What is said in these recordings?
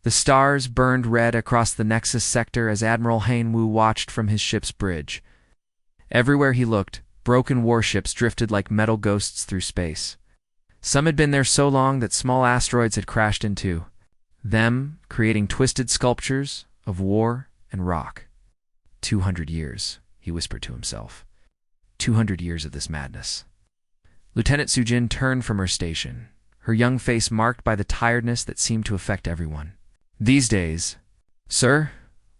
The stars burned red across the Nexus sector as Admiral Hainwu watched from his ship's bridge. Everywhere he looked, broken warships drifted like metal ghosts through space. Some had been there so long that small asteroids had crashed into them, creating twisted sculptures of war and rock. 200 years, he whispered to himself. 200 years of this madness. Lieutenant Sujin turned from her station, her young face marked by the tiredness that seemed to affect everyone. These days, "Sir,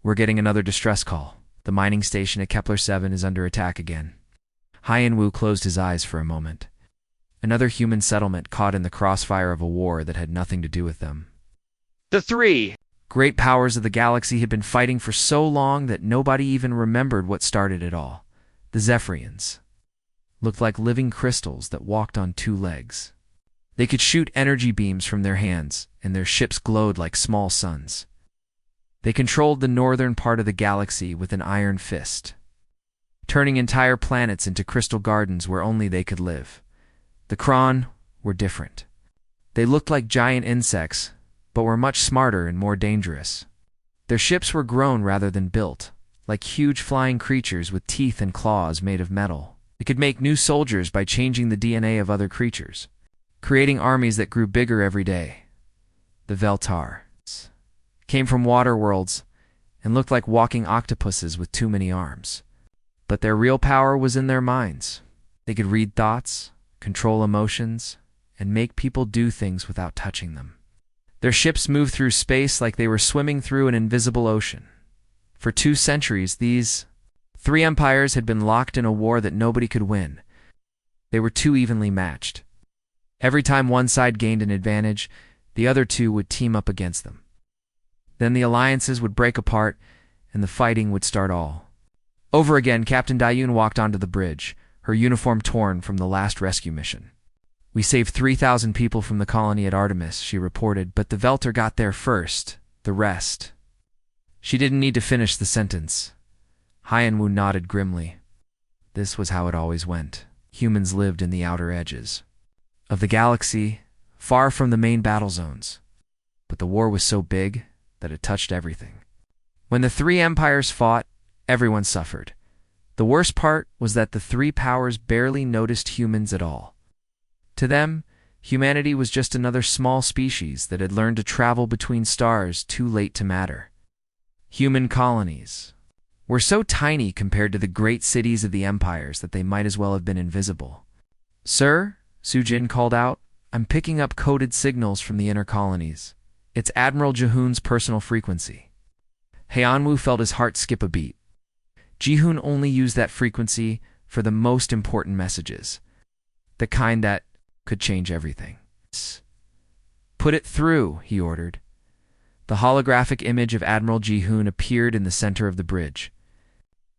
we're getting another distress call. The mining station at Kepler 7 is under attack again." Haiyan-Wu closed his eyes for a moment. Another human settlement caught in the crossfire of a war that had nothing to do with them. The three great powers of the galaxy had been fighting for so long that nobody even remembered what started it all. The Zephyrians looked like living crystals that walked on two legs. They could shoot energy beams from their hands, and their ships glowed like small suns. They controlled the northern part of the galaxy with an iron fist, turning entire planets into crystal gardens where only they could live. The Kron were different. They looked like giant insects, but were much smarter and more dangerous. Their ships were grown rather than built, like huge flying creatures with teeth and claws made of metal. They could make new soldiers by changing the DNA of other creatures, creating armies that grew bigger every day. The Veltars came from water worlds and looked like walking octopuses with too many arms. But their real power was in their minds. They could read thoughts, control emotions, and make people do things without touching them. Their ships moved through space like they were swimming through an invisible ocean. For 2 centuries, these 3 empires had been locked in a war that nobody could win. They were too evenly matched. Every time one side gained an advantage, the other 2 would team up against them. Then the alliances would break apart, and the fighting would start all over again. Captain Dayun walked onto the bridge, her uniform torn from the last rescue mission. "We saved 3,000 people from the colony at Artemis," she reported, "but the Veltar got there first. The rest." She didn't need to finish the sentence. Haiyan-Wu nodded grimly. This was how it always went. Humans lived in the outer edges of the galaxy, far from the main battle zones. But the war was so big that it touched everything. When the 3 empires fought, everyone suffered. The worst part was that the 3 powers barely noticed humans at all. To them, humanity was just another small species that had learned to travel between stars too late to matter. Human colonies were so tiny compared to the great cities of the empires that they might as well have been invisible. "Sir," Sujin called out, "I'm picking up coded signals from the inner colonies. It's Admiral Jihoon's personal frequency." Haiyan-Wu felt his heart skip a beat. Jihoon only used that frequency for the most important messages, the kind that could change everything. "Put it through," he ordered. The holographic image of Admiral Jihoon appeared in the center of the bridge.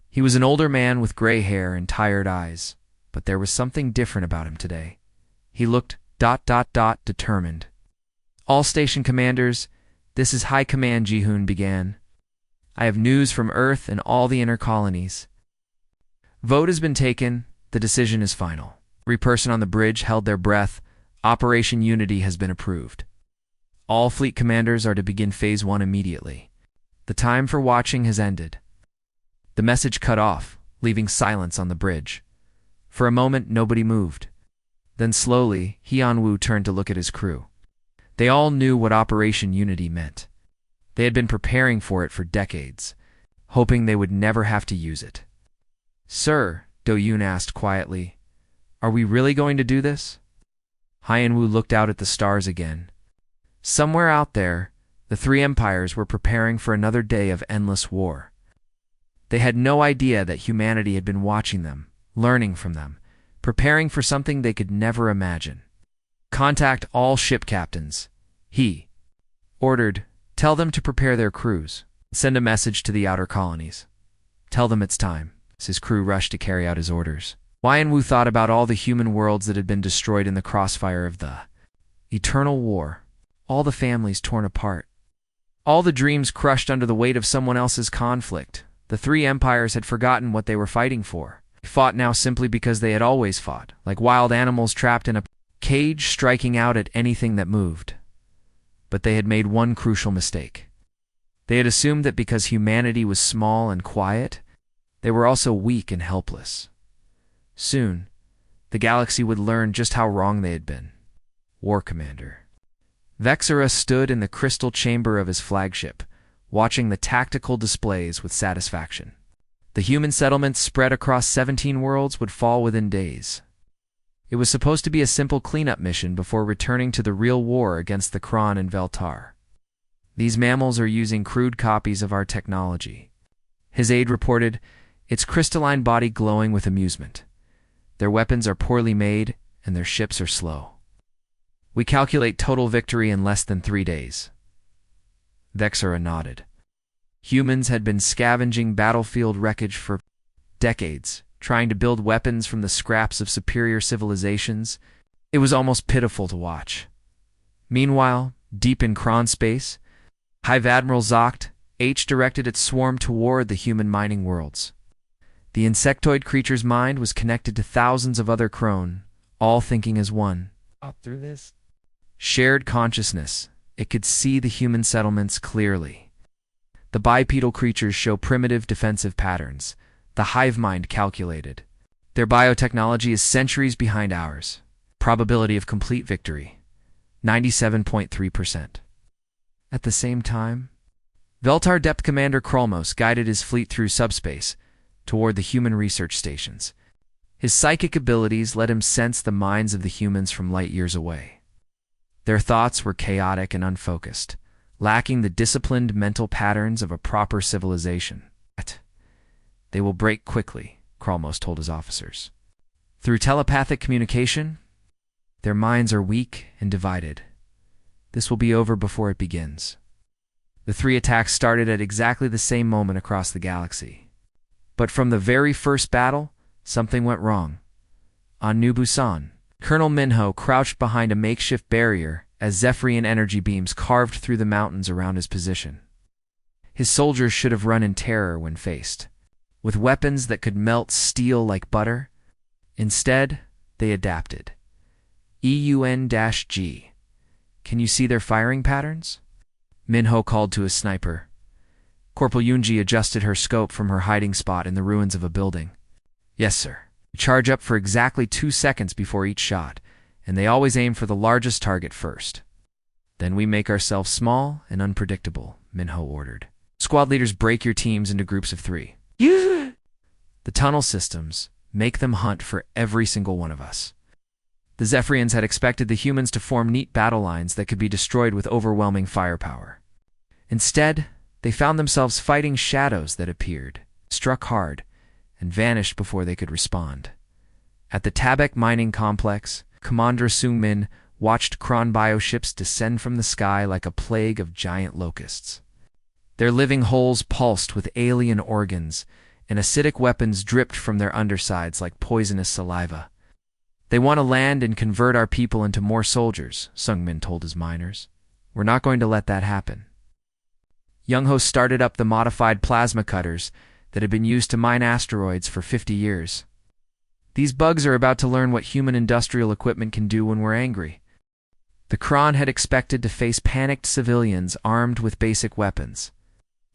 He was an older man with gray hair and tired eyes, but there was something different about him today. He looked ... determined. "All station commanders, this is High Command," Jihoon began. "I have news from Earth and all the inner colonies. Vote has been taken. The decision is final." Every person on the bridge held their breath. Operation Unity has been approved. All fleet commanders are to begin Phase 1 immediately. The time for watching has ended. The message cut off, leaving silence on the bridge. For a moment, nobody moved. Then slowly, Haiyan-Wu turned to look at his crew. They all knew what Operation Unity meant. They had been preparing for it for decades, hoping they would never have to use it. "Sir," Do-Yoon asked quietly, "are we really going to do this?" Haiyan-Wu looked out at the stars again. Somewhere out there, the 3 empires were preparing for another day of endless war. They had no idea that humanity had been watching them, learning from them, preparing for something they could never imagine. "Contact all ship captains," he ordered. "Tell them to prepare their crews. Send a message to the outer colonies. Tell them it's time." As his crew rushed to carry out his orders, Haiyan-Wu thought about all the human worlds that had been destroyed in the crossfire of the eternal war. All the families torn apart. All the dreams crushed under the weight of someone else's conflict. The 3 empires had forgotten what they were fighting for. They fought now simply because they had always fought, like wild animals trapped in a cage, striking out at anything that moved. But they had made one crucial mistake. They had assumed that because humanity was small and quiet, they were also weak and helpless. Soon, the galaxy would learn just how wrong they had been. War Commander Vexera stood in the crystal chamber of his flagship, watching the tactical displays with satisfaction. The human settlements spread across 17 worlds would fall within days. It was supposed to be a simple cleanup mission before returning to the real war against the Kron and Veltar. These mammals are using crude copies of our technology. His aide reported, its crystalline body glowing with amusement. Their weapons are poorly made, and their ships are slow. We calculate total victory in less than 3 days. Vexera nodded. Humans had been scavenging battlefield wreckage for decades, trying to build weapons from the scraps of superior civilizations. It was almost pitiful to watch. Meanwhile, deep in Kron space, Hive Admiral Zocht H directed its swarm toward the human mining worlds. The insectoid creature's mind was connected to thousands of other Kron, all thinking as one. Up through this? Shared consciousness. It could see the human settlements clearly. The bipedal creatures show primitive defensive patterns. The hive mind calculated. Their biotechnology is centuries behind ours. Probability of complete victory, 97.3%. At the same time, Veltar Depth Commander Krolmos guided his fleet through subspace toward the human research stations. His psychic abilities let him sense the minds of the humans from light years away. Their thoughts were chaotic and unfocused, lacking the disciplined mental patterns of a proper civilization. They will break quickly, Krolmos told his officers. Through telepathic communication, their minds are weak and divided. This will be over before it begins. The 3 attacks started at exactly the same moment across the galaxy. But from the very first battle, something went wrong. On New Busan, Colonel Minho crouched behind a makeshift barrier as Zephyrian energy beams carved through the mountains around his position. His soldiers should have run in terror when faced with weapons that could melt steel like butter. Instead, they adapted. EUN-G. Can you see their firing patterns? Minho called to his sniper. Corporal Yunji adjusted her scope from her hiding spot in the ruins of a building. Yes, sir. Charge up for exactly 2 seconds before each shot, and they always aim for the largest target first. Then we make ourselves small and unpredictable, Minho ordered. Squad leaders, break your teams into groups of 3. The tunnel systems, make them hunt for every single one of us. The Zephyrians had expected the humans to form neat battle lines that could be destroyed with overwhelming firepower. Instead, they found themselves fighting shadows that appeared, struck hard, and vanished before they could respond. At the Tabek mining complex, Commander Sung-min watched Kron bioships descend from the sky like a plague of giant locusts. Their living holes pulsed with alien organs, and acidic weapons dripped from their undersides like poisonous saliva. They want to land and convert our people into more soldiers, Sung-min told his miners. We're not going to let that happen. Young-ho started up the modified plasma cutters that had been used to mine asteroids for 50 years. These bugs are about to learn what human industrial equipment can do when we're angry. The Kron had expected to face panicked civilians armed with basic weapons.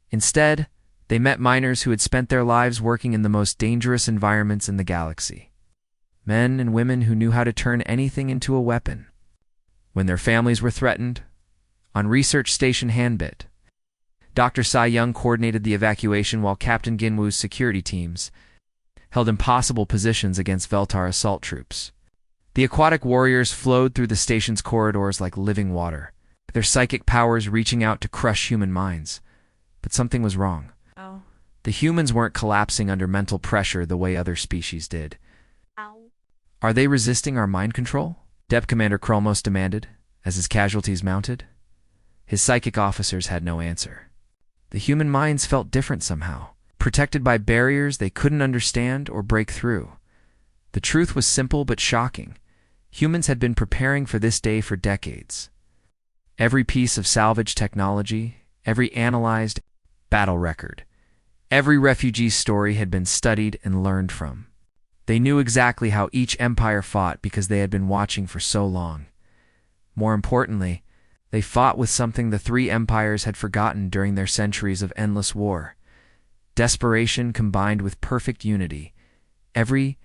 Instead, they met miners who had spent their lives working in the most dangerous environments in the galaxy. Men and women who knew how to turn anything into a weapon. When their families were threatened, on Research Station Hanbit, Dr. Sai Young coordinated the evacuation while Captain Ginwoo's security teams held impossible positions against Veltar assault troops. The aquatic warriors flowed through the station's corridors like living water, their psychic powers reaching out to crush human minds. But something was wrong. Ow. The humans weren't collapsing under mental pressure the way other species did. Ow. Are they resisting our mind control? Dep Commander Krolmos demanded, as his casualties mounted. His psychic officers had no answer. The human minds felt different somehow, protected by barriers they couldn't understand or break through. The truth was simple but shocking. Humans had been preparing for this day for decades. Every piece of salvage technology, every analyzed battle record, every refugee's story had been studied and learned from. They knew exactly how each empire fought because they had been watching for so long. More importantly, They fought with something the three empires had forgotten during their centuries of endless war. Desperation combined with perfect unity. Every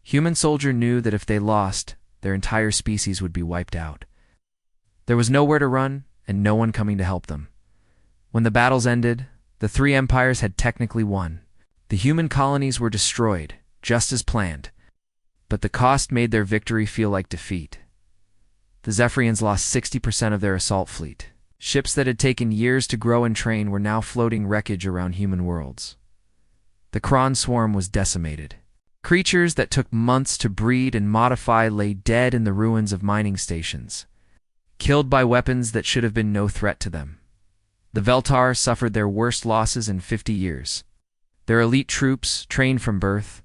human soldier knew that if they lost, their entire species would be wiped out. There was nowhere to run, and no one coming to help them. When the battles ended, the three empires had technically won. The human colonies were destroyed, just as planned, but the cost made their victory feel like defeat. The Zephyrians lost 60% of their assault fleet. Ships that had taken years to grow and train were now floating wreckage around human worlds. The Kron swarm was decimated. Creatures that took months to breed and modify lay dead in the ruins of mining stations, killed by weapons that should have been no threat to them. The Veltar suffered their worst losses in 50 years. Their elite troops, trained from birth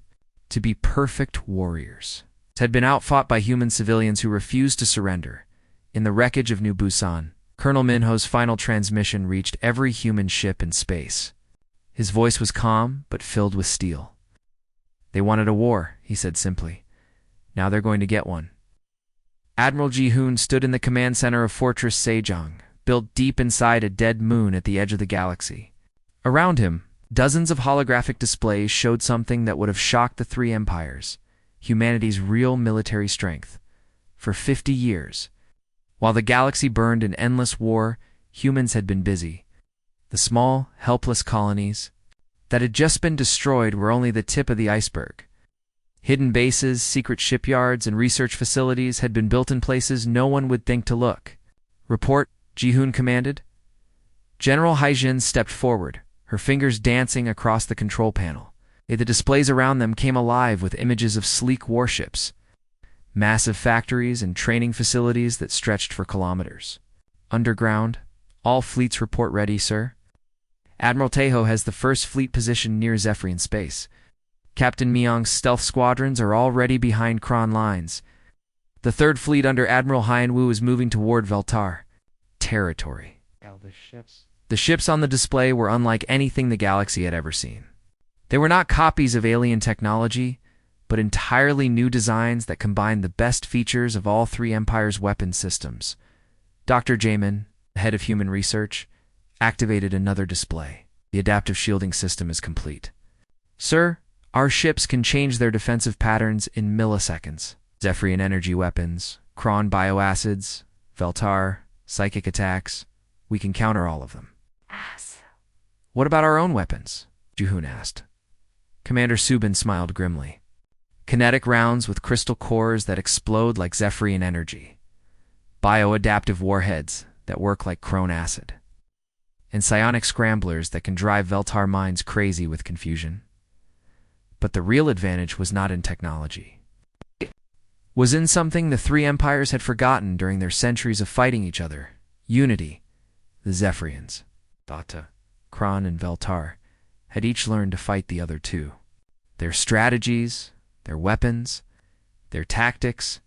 to be perfect warriors, had been outfought by human civilians who refused to surrender. In the wreckage of New Busan, Colonel Minho's final transmission reached every human ship in space. His voice was calm, but filled with steel. "They wanted a war," he said simply. "Now they're going to get one." Admiral Ji-hoon stood in the command center of Fortress Sejong, built deep inside a dead moon at the edge of the galaxy. Around him, dozens of holographic displays showed something that would have shocked the three empires: humanity's real military strength. For 50 years, while the galaxy burned in endless war, humans had been busy. The small, helpless colonies that had just been destroyed were only the tip of the iceberg. Hidden bases, secret shipyards, and research facilities had been built in places no one would think to look. "Report," Ji-hoon commanded. General Haijin stepped forward, her fingers dancing across the control panel. The displays around them came alive with images of sleek warships, massive factories, and training facilities that stretched for kilometers. "Underground, all fleets report ready, sir." Admiral Taeho has the first fleet positioned near Zephyrian space. Captain Myong's stealth squadrons are already behind Kron lines. The third fleet under Admiral Hyenwoo is moving toward Veltar territory. The ships on the display were unlike anything the galaxy had ever seen. They were not copies of alien technology, but entirely new designs that combined the best features of all three empires' weapon systems. Dr. Jamin, the head of human research, activated another display. "The adaptive shielding system is complete. Sir, our ships can change their defensive patterns in milliseconds. Zephyrian energy weapons, Kron bioacids, Veltar, psychic attacks. We can counter all of them." "What about our own weapons?" Ji-hoon asked. Commander Subin smiled grimly. "Kinetic rounds with crystal cores that explode like Zephyrian energy. Bioadaptive warheads that work like Kron acid. And psionic scramblers that can drive Veltar minds crazy with confusion." But the real advantage was not in technology. It was in something the three empires had forgotten during their centuries of fighting each other: unity. The Zephyrians, Data, Kron, and Veltar, had each learned to fight the other two. Their strategies, their weapons, their tactics,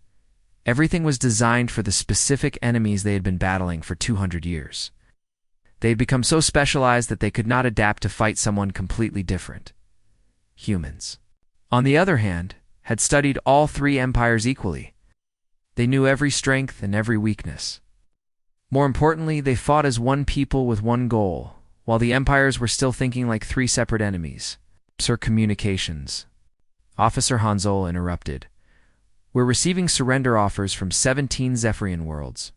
everything was designed for the specific enemies they had been battling for 200 years. They had become so specialized that they could not adapt to fight someone completely different. Humans, on the other hand, had studied all three empires equally. They knew every strength and every weakness. More importantly, they fought as one people with one goal, while the empires were still thinking like three separate enemies. "Sir, communications," Officer Hanzol interrupted. "We're receiving surrender offers from 17 Zephyrian worlds.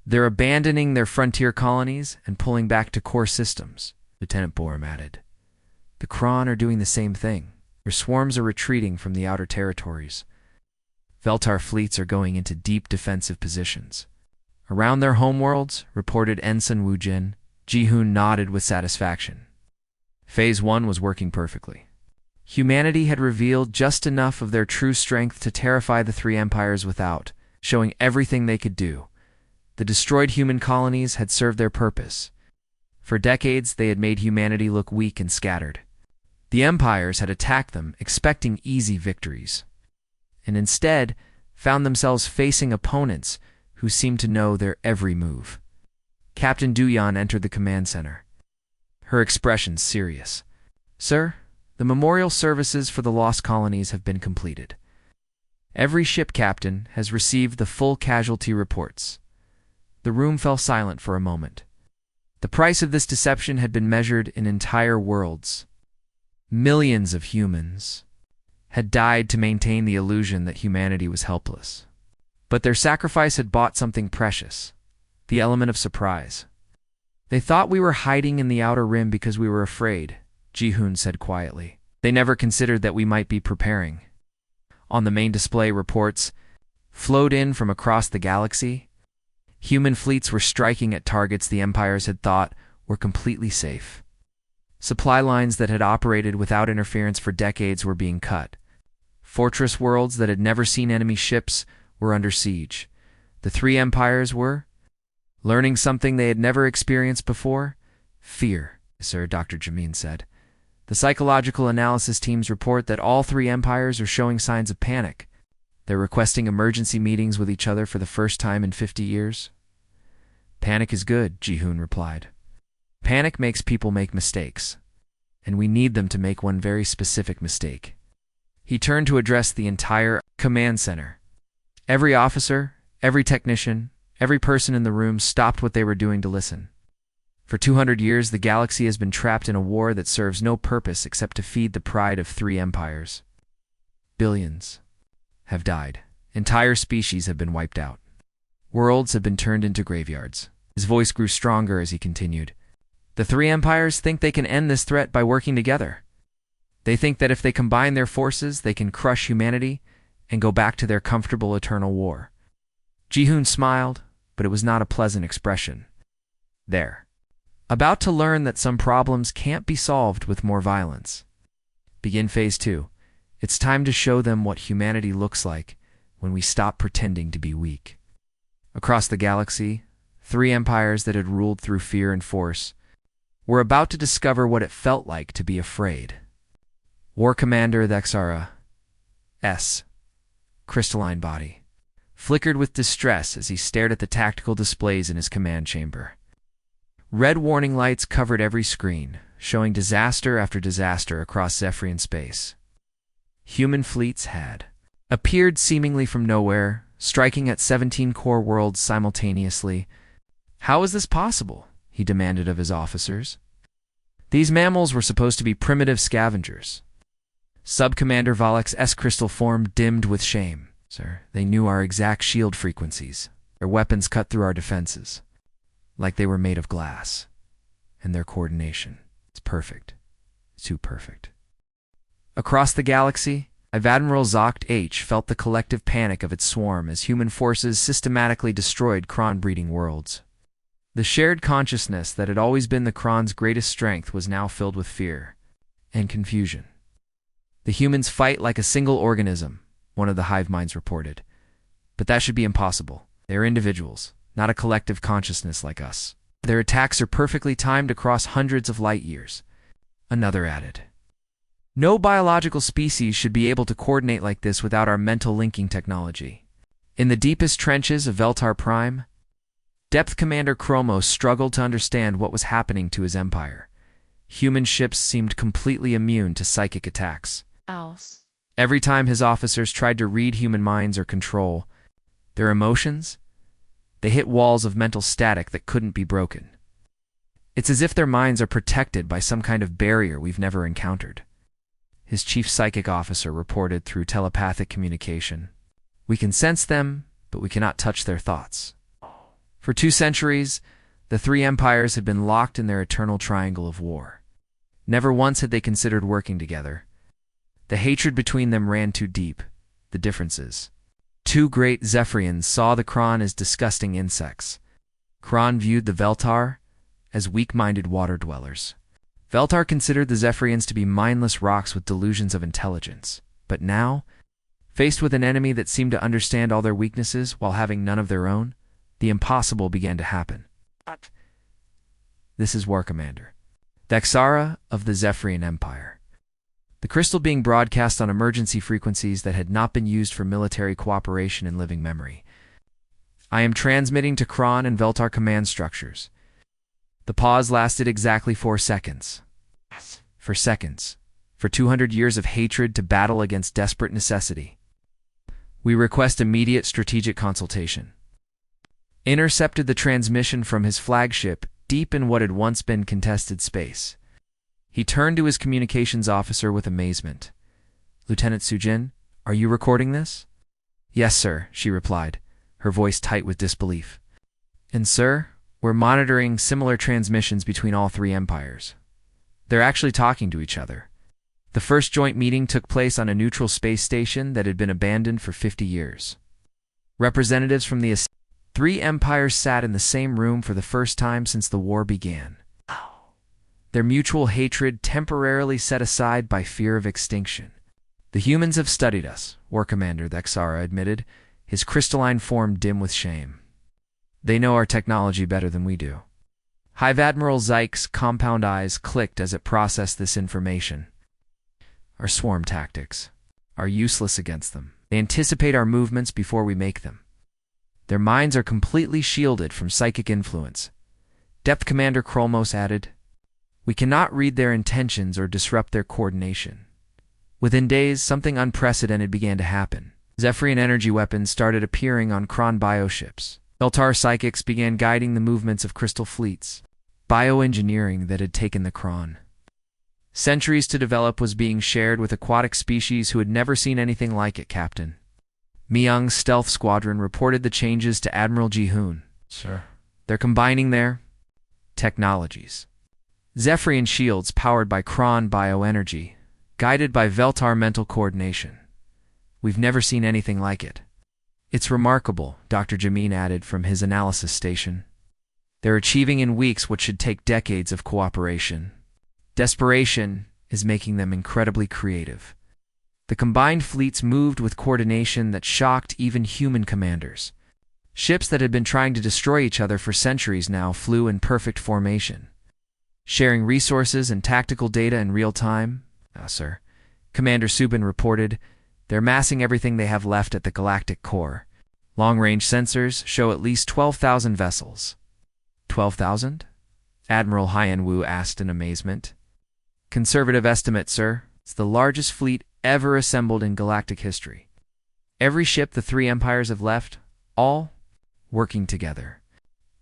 They're abandoning their frontier colonies and pulling back to core systems," Lieutenant Borum added. "The Kron are doing the same thing. Their swarms are retreating from the outer territories. Veltar fleets are going into deep defensive positions. Around their homeworlds," reported Ensign Woojin. Ji-hoon nodded with satisfaction. Phase 1 was working perfectly. Humanity had revealed just enough of their true strength to terrify the three empires without, showing everything they could do. The destroyed human colonies had served their purpose. For decades, they had made humanity look weak and scattered. The empires had attacked them, expecting easy victories, and instead found themselves facing opponents who seemed to know their every move. Captain Duyan entered the command center, her expression serious. "Sir, the memorial services for the lost colonies have been completed. Every ship captain has received the full casualty reports. The room fell silent for a moment. The price of this deception had been measured in entire worlds. Millions of humans had died to maintain the illusion that humanity was helpless. But their sacrifice had bought something precious, the element of surprise. They thought we were hiding in the outer rim because we were afraid, Ji-hoon said quietly. They never considered that we might be preparing. On the main display, reports flowed in from across the galaxy. Human fleets were striking at targets the empires had thought were completely safe. Supply lines that had operated without interference for decades were being cut. Fortress worlds that had never seen enemy ships were under siege. The three empires were learning something they had never experienced before: fear, Sir Dr. Jamin said. The psychological analysis teams report that all three empires are showing signs of panic. They're requesting emergency meetings with each other for the first time in 50 years. Panic is good, Ji-hoon replied. Panic makes people make mistakes, and we need them to make one very specific mistake. He turned to address the entire command center. Every officer, every technician, every person in the room stopped what they were doing to listen. For 200 years, the galaxy has been trapped in a war that serves no purpose except to feed the pride of three empires. Billions have died. Entire species have been wiped out. Worlds have been turned into graveyards. His voice grew stronger as he continued. The three empires think they can end this threat by working together. They think that if they combine their forces, they can crush humanity and go back to their comfortable eternal war. Ji-hoon smiled, but it was not a pleasant expression. They're about to learn that some problems can't be solved with more violence. Begin Phase 2. It's time to show them what humanity looks like when we stop pretending to be weak. Across the galaxy, three empires that had ruled through fear and force were about to discover what it felt like to be afraid. War Commander Thexara's crystalline body flickered with distress as he stared at the tactical displays in his command chamber. Red warning lights covered every screen, showing disaster after disaster across Zephyrian space. Human fleets had appeared seemingly from nowhere, striking at 17 core worlds simultaneously. How is this possible? He demanded of his officers. These mammals were supposed to be primitive scavengers. Sub-Commander Valek's crystal form dimmed with shame. Sir, they knew our exact shield frequencies. Their weapons cut through our defenses, like they were made of glass. And their coordination, it's perfect. It's too perfect. Across the galaxy, Admiral Zokt H felt the collective panic of its swarm as human forces systematically destroyed Kron-breeding worlds. The shared consciousness that had always been the Kron's greatest strength was now filled with fear and confusion. The humans fight like a single organism, one of the hive minds reported. But that should be impossible. They are individuals, not a collective consciousness like us. Their attacks are perfectly timed across hundreds of light years. Another added. No biological species should be able to coordinate like this without our mental linking technology. In the deepest trenches of Veltar Prime, Depth Commander Chromos struggled to understand what was happening to his empire. Human ships seemed completely immune to psychic attacks. Every time his officers tried to read human minds or control their emotions, they hit walls of mental static that couldn't be broken. It's as if their minds are protected by some kind of barrier we've never encountered. His chief psychic officer reported through telepathic communication. We can sense them, but we cannot touch their thoughts. For 2 centuries, the three empires had been locked in their eternal triangle of war. Never once had they considered working together. The hatred between them ran too deep. The differences. 2 great Zephyrians saw the Kron as disgusting insects. Kron viewed the Veltar as weak-minded water-dwellers. Veltar considered the Zephyrians to be mindless rocks with delusions of intelligence. But now, faced with an enemy that seemed to understand all their weaknesses while having none of their own, the impossible began to happen. This is War Commander Thexara of the Zephyrian Empire. The crystal being broadcast on emergency frequencies that had not been used for military cooperation in living memory. I am transmitting to Kron and Veltar command structures. The pause lasted exactly 4 seconds. For seconds. For 200 years of hatred to battle against desperate necessity. We request immediate strategic consultation. intercepted the transmission from his flagship deep in what had once been contested space. He turned to his communications officer with amazement. "Lieutenant Sujin, are you recording this?" "Yes, sir," she replied, her voice tight with disbelief. "And sir, we're monitoring similar transmissions between all three empires. They're actually talking to each other. The first joint meeting took place on a neutral space station that had been abandoned for 50 years. Representatives from the three empires sat in the same room for the first time since the war began. Their mutual hatred temporarily set aside by fear of extinction. The humans have studied us," War Commander Thexara admitted, his crystalline form dim with shame. "They know our technology better than we do." Hive Admiral Zyke's compound eyes clicked as it processed this information. "Our swarm tactics are useless against them. They anticipate our movements before we make them. Their minds are completely shielded from psychic influence." Depth Commander Krolmos added, "We cannot read their intentions or disrupt their coordination." Within days, something unprecedented began to happen. Zephyrian energy weapons started appearing on Kron bioships. Beltar psychics began guiding the movements of crystal fleets. Bioengineering that had taken the Kron centuries to develop was being shared with aquatic species who had never seen anything like it, Captain. Myung's stealth squadron reported the changes to Admiral Ji-hoon. "Sir, they're combining their technologies. Zephyrian shields powered by Kron bioenergy, guided by Veltar mental coordination. We've never seen anything like it." "It's remarkable," Dr. Jamin added from his analysis station. "They're achieving in weeks what should take decades of cooperation. Desperation is making them incredibly creative." The combined fleets moved with coordination that shocked even human commanders. Ships that had been trying to destroy each other for centuries now flew in perfect formation, sharing resources and tactical data in real time. Sir," Commander Subin reported, "they're massing everything they have left at the Galactic core. Long-range sensors show at least 12,000 vessels." 12,000? Admiral Hyen-Woo asked in amazement. "Conservative estimate, sir. It's the largest fleet ever assembled in galactic history. Every ship the three empires have left, all working together."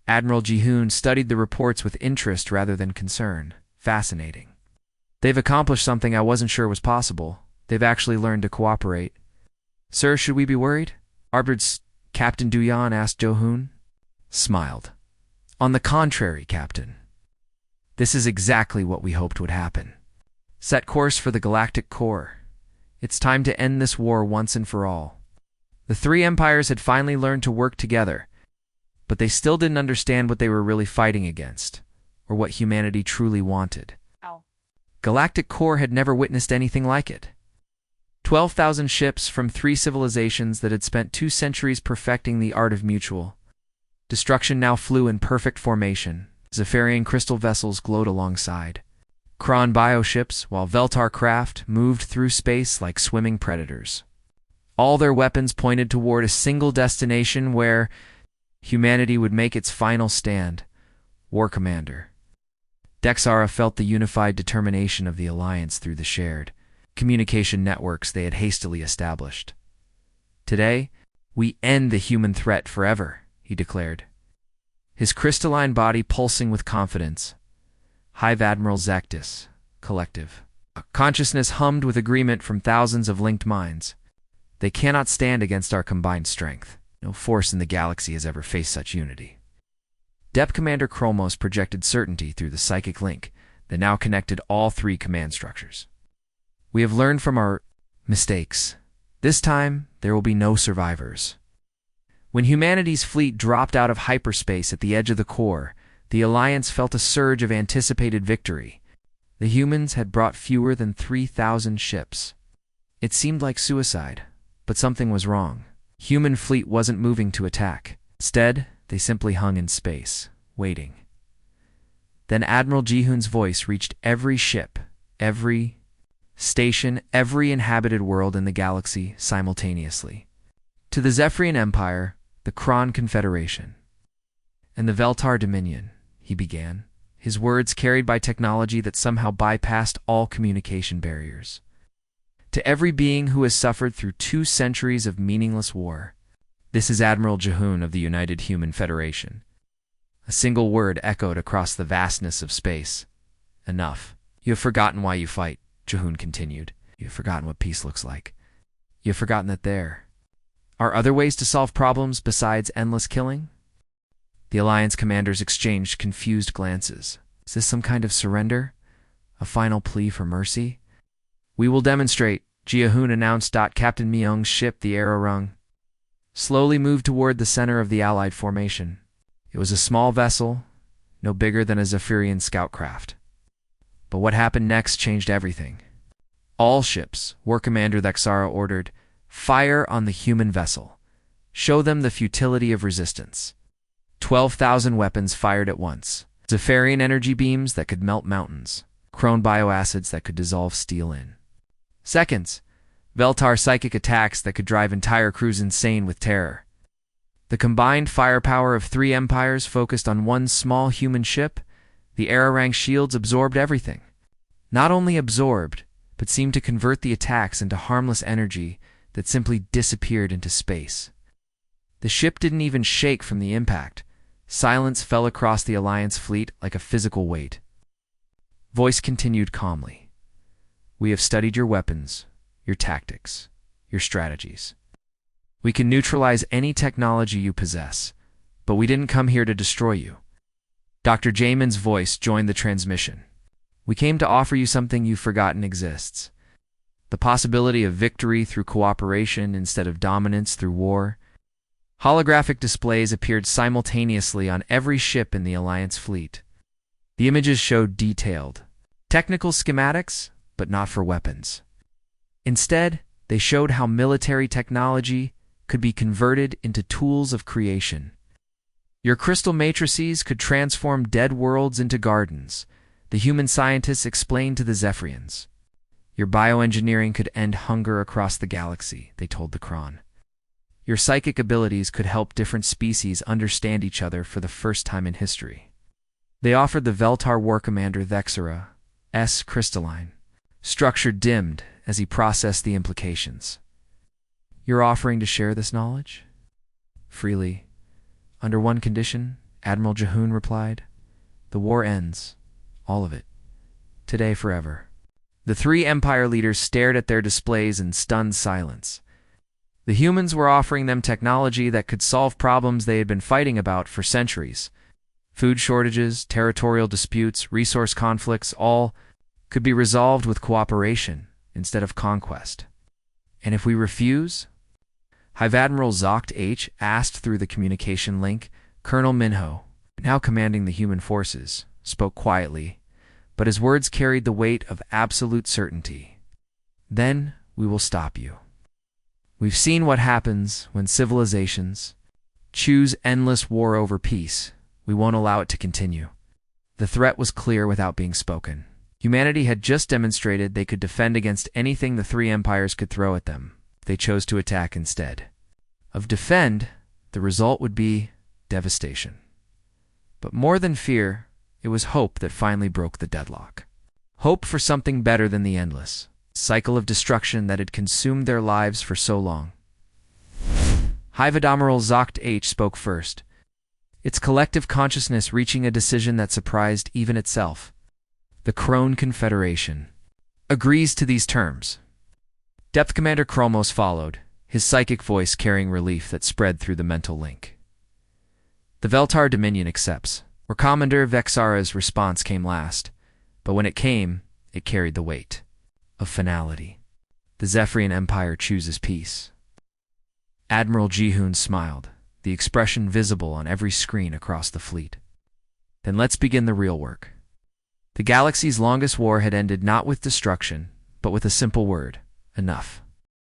Admiral Ji-hoon studied the reports with interest rather than concern. "Fascinating. They've accomplished something I wasn't sure was possible. They've actually learned to cooperate." "Sir, should we be worried?" Arbird's Captain Duyan asked Jo-hoon. Smiled. "On the contrary, Captain. This is exactly what we hoped would happen. Set course for the Galactic core. It's time to end this war once and for all." The three empires had finally learned to work together, but they still didn't understand what they were really fighting against, or what humanity truly wanted. Galactic core had never witnessed anything like it. 12,000 ships from three civilizations that had spent 2 centuries perfecting the art of mutual destruction now flew in perfect formation. Zephyrian crystal vessels glowed alongside Kron bioships, while Veltar craft moved through space like swimming predators. All their weapons pointed toward a single destination where humanity would make its final stand. War Commander Dexara felt the unified determination of the Alliance through the shared communication networks they had hastily established. "Today, we end the human threat forever," he declared, his crystalline body pulsing with confidence. Hive Admiral Zektis, collective consciousness hummed with agreement from thousands of linked minds. "They cannot stand against our combined strength. No force in the galaxy has ever faced such unity." Depth Commander Krolmos projected certainty through the psychic link that now connected all three command structures. "We have learned from our mistakes. This time, there will be no survivors." When humanity's fleet dropped out of hyperspace at the edge of the core, the Alliance felt a surge of anticipated victory. The humans had brought fewer than 3,000 ships. It seemed like suicide, but something was wrong. Human fleet wasn't moving to attack. Instead, they simply hung in space, waiting. Then Admiral Ji-hoon's voice reached every ship, every station, every inhabited world in the galaxy simultaneously. "To the Zephyrian Empire, the Kron Confederation, and the Veltar Dominion," he began, his words carried by technology that somehow bypassed all communication barriers. "To every being who has suffered through 2 centuries of meaningless war, This is Admiral Jehoon of the United Human Federation. A single word echoed across the vastness of space. Enough. You have forgotten why you fight, Jehoon continued. You have forgotten what peace looks like. You have forgotten that there are other ways to solve problems besides endless killing? The Alliance commanders exchanged confused glances. Is this some kind of surrender? A final plea for mercy? We will demonstrate, Jehoon announced. Captain Myung's ship, the Arrowrung, slowly moved toward the center of the Allied formation. It was a small vessel, no bigger than a Zephyrian scout craft. But what happened next changed everything. All ships, War Commander Thexara ordered, fire on the human vessel. Show them the futility of resistance. 12,000 weapons fired at once. Zephyrian energy beams that could melt mountains. Chrome bioacids that could dissolve steel in seconds. Veltar psychic attacks that could drive entire crews insane with terror. The combined firepower of 3 empires focused on one small human ship. The Arrowrang shields absorbed everything. Not only absorbed, but seemed to convert the attacks into harmless energy that simply disappeared into space. The ship didn't even shake from the impact. Silence fell across the Alliance fleet like a physical weight. Voice continued calmly. We have studied your weapons, your tactics, your strategies. We can neutralize any technology you possess, but we didn't come here to destroy you. Dr. Jamin's voice joined the transmission. We came to offer you something you've forgotten exists. The possibility of victory through cooperation instead of dominance through war. Holographic displays appeared simultaneously on every ship in the Alliance fleet. The images showed detailed, technical schematics, but not for weapons. Instead, they showed how military technology could be converted into tools of creation. Your crystal matrices could transform dead worlds into gardens, the human scientists explained to the Zephyrians. Your bioengineering could end hunger across the galaxy, they told the Kron. Your psychic abilities could help different species understand each other for the first time in history. They offered the Veltar War Commander Thexara S. crystalline. Structure dimmed as he processed the implications. You're offering to share this knowledge? Freely. Under one condition, Admiral Jehoon replied. The war ends. All of it. Today forever. The 3 Empire leaders stared at their displays in stunned silence. The humans were offering them technology that could solve problems they had been fighting about for centuries. Food shortages, territorial disputes, resource conflicts, all could be resolved with cooperation instead of conquest. And if we refuse? Hive Admiral Zokt H asked through the communication link. Colonel Minho, now commanding the human forces, spoke quietly, but his words carried the weight of absolute certainty. Then we will stop you. We've seen what happens when civilizations choose endless war over peace. We won't allow it to continue. The threat was clear without being spoken. Humanity had just demonstrated they could defend against anything the 3 empires could throw at them. They chose to attack instead. Of defend, the result would be devastation. But more than fear, it was hope that finally broke the deadlock. Hope for something better than the endless cycle of destruction that had consumed their lives for so long. Hive Admiral Zokt H spoke first, its collective consciousness reaching a decision that surprised even itself. The Crone Confederation agrees to these terms. Depth Commander Chromos followed, his psychic voice carrying relief that spread through the mental link. The Veltar Dominion accepts. War Commander Vexara's response came last, but when it came, it carried the weight of finality. The Zephyrian Empire chooses peace. Admiral Jehoon smiled, the expression visible on every screen across the fleet. Then let's begin the real work. The galaxy's longest war had ended not with destruction, but with a simple word: enough.